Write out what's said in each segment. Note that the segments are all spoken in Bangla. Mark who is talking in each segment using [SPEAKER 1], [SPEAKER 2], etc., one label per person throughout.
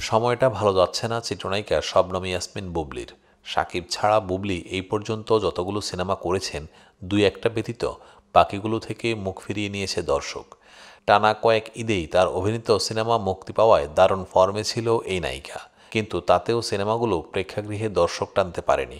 [SPEAKER 1] সময়টা ভালো যাচ্ছে না চিত্রনায়িকা শবনম ইয়াসমিন বুবলির। শাকিব ছাড়া বুবলি এই পর্যন্ত যতগুলো সিনেমা করেছেন, দুই একটা ব্যতীত বাকিগুলো থেকে মুখ ফিরিয়ে নিয়েছে দর্শক। টানা কয়েক ঈদেই তার অভিনীত সিনেমা মুক্তি পাওয়ায় দারুণ ফর্মে ছিল এই নায়িকা, কিন্তু তাতেও সিনেমাগুলো প্রেক্ষাগৃহে দর্শক টানতে পারেনি।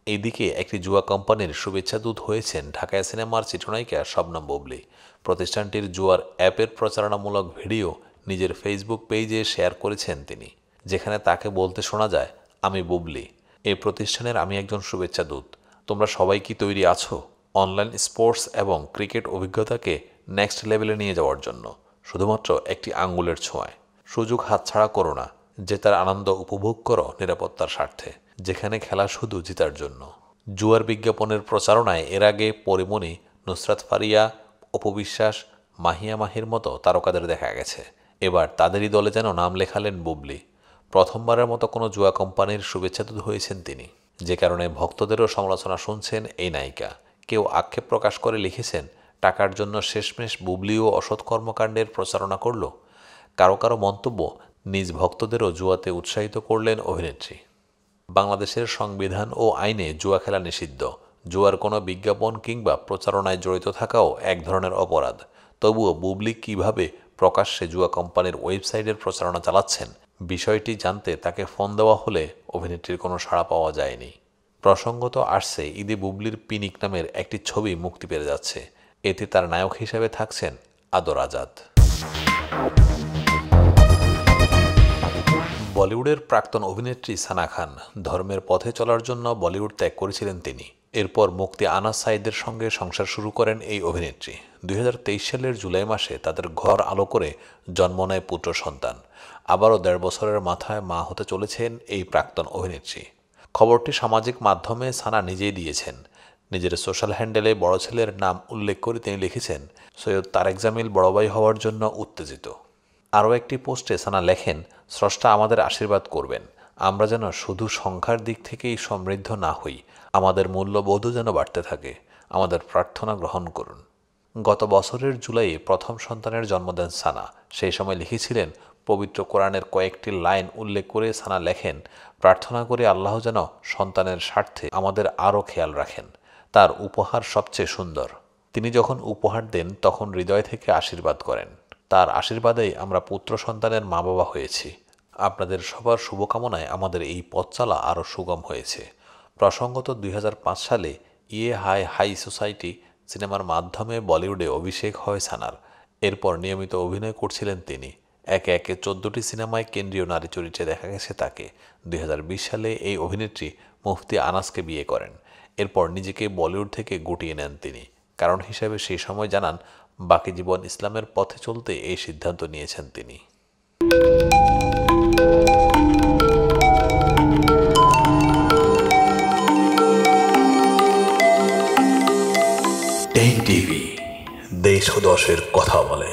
[SPEAKER 1] এইদিকে একটি জুয়া কোম্পানির শুভেচ্ছাদূত হয়েছেন ঢাকায় সিনেমার চিত্রনায়িকা শবনম বুবলি। প্রতিষ্ঠানটির জুয়ার অ্যাপের প্রচারণামূলক ভিডিও নিজের ফেসবুক পেজে শেয়ার করেছেন তিনি, যেখানে তাকে বলতে শোনা যায়, আমি বুবলি, এই প্রতিষ্ঠানের আমি একজন শুভেচ্ছাদূত। তোমরা সবাই কি তৈরি আছো অনলাইন স্পোর্টস এবং ক্রিকেট অভিজ্ঞতাকে নেক্সট লেভেলে নিয়ে যাওয়ার জন্য? শুধুমাত্র একটি আঙ্গুলের ছোঁয়ায়। সুযোগ হাতছাড়া করো না, জেতার আনন্দ উপভোগ করো নিরাপত্তার স্বার্থে, যেখানে খেলা শুধু জেতার জন্য। জুয়ার বিজ্ঞাপনের প্রচারণায় এর আগে পরিমণি, নুসরাত ফারিয়া, অপু বিশ্বাস, মাহিয়া মাহির মতো তারকাদের দেখা গেছে। এবার তাদেরই দলে যেন নাম লেখালেন বুবলি। প্রথমবারের মতো কোনো জুয়া কোম্পানির শুভেচ্ছাদূত হয়েছেন তিনি, যে কারণে ভক্তদেরও সমালোচনা শুনছেন এই নায়িকা। কেউ আক্ষেপ প্রকাশ করে লিখেছেন, টাকার জন্য শেষমেশ বুবলিও অসৎ কর্মকাণ্ডের প্রচারণা করল। কারো কারো মন্তব্য, নিজ ভক্তদেরও জুয়াতে উৎসাহিত করলেন অভিনেত্রী। বাংলাদেশের সংবিধান ও আইনে জুয়া খেলা নিষিদ্ধ। জুয়ার কোনো বিজ্ঞাপন কিংবা প্রচারণায় জড়িত থাকাও এক ধরনের অপরাধ। তবুও বুবলি কিভাবে প্রকাশ্যে জুয়া কোম্পানির ওয়েবসাইটের প্রচারণা চালাচ্ছেন, বিষয়টি জানতে তাকে ফোন দেওয়া হলে অভিনেত্রীর কোনো সাড়া পাওয়া যায়নি। প্রসঙ্গত আসছে, ঈদে বুবলির পিনিক নামের একটি ছবি মুক্তি পেয়ে যাচ্ছে। এতে তার নায়ক হিসেবে থাকছেন আদর আজাদ। বলিউডের প্রাক্তন অভিনেত্রী সানা খান। ধর্মের পথে চলার জন্য বলিউড ত্যাগ করেছিলেন তিনি। এরপর মুক্তি আনাস সাঈদের সঙ্গে সংসার শুরু করেন এই অভিনেত্রী। 2023 সালের জুলাই মাসে তাদের ঘর আলো করে জন্ম নেয় পুত্র সন্তান। আবারও 1.5 বছরের মাথায় মা হতে চলেছেন এই প্রাক্তন অভিনেত্রী। খবরটি সামাজিক মাধ্যমে সানা নিজেই দিয়েছেন। নিজের সোশ্যাল হ্যান্ডেলে বড় ছেলের নাম উল্লেখ করে তিনি লিখেছেন, সৈয়দ তারেক জামিল বড় ভাই হওয়ার জন্য উত্তেজিত। আরও একটি পোস্টে সানা লেখেন, স্রষ্টা আমাদের আশীর্বাদ করবেন, আমরা যেন শুধু সংখ্যার দিক থেকেই সমৃদ্ধ না হই, আমাদের মূল্যবোধও যেন বাড়তে থাকে, আমাদের প্রার্থনা গ্রহণ করুন। গত বছরের জুলাইয়ে প্রথম সন্তানের জন্ম দেন সানা। সেই সময় লিখেছিলেন, পবিত্র কোরআনের কয়েকটি লাইন উল্লেখ করে সানা লেখেন, প্রার্থনা করে আল্লাহ যেন সন্তানের স্বার্থে আমাদের আরও খেয়াল রাখেন। তার উপহার সবচেয়ে সুন্দর। তিনি যখন উপহার দেন তখন হৃদয় থেকে আশীর্বাদ করেন। তার আশীর্বাদেই আমরা পুত্র সন্তানের মা বাবা হয়েছি। আপনাদের সবার শুভকামনায় আমাদের এই পথ চলা আরও সুগম হয়েছে। প্রসঙ্গত 2005 সালে ইয়ে হাই হাই সোসাইটি সিনেমার মাধ্যমে বলিউডে অভিষেক হয় সানার। এরপর নিয়মিত অভিনয় করছিলেন তিনি। একে একে 14টি সিনেমায় কেন্দ্রীয় নারী চরিত্রে দেখা গেছে তাকে। 2020 সালে এই অভিনেত্রী মুফতি আনাসকে বিয়ে করেন। এরপর নিজেকে বলিউড থেকে গুটিয়ে নেন তিনি। কারণ হিসেবে সেই সময় জানান, বাকি জীবন ইসলামের পথে চলতে এই সিদ্ধান্ত নিয়েছেন তিনি। টেক টিভি, দেশ ও দশের কথা বলে।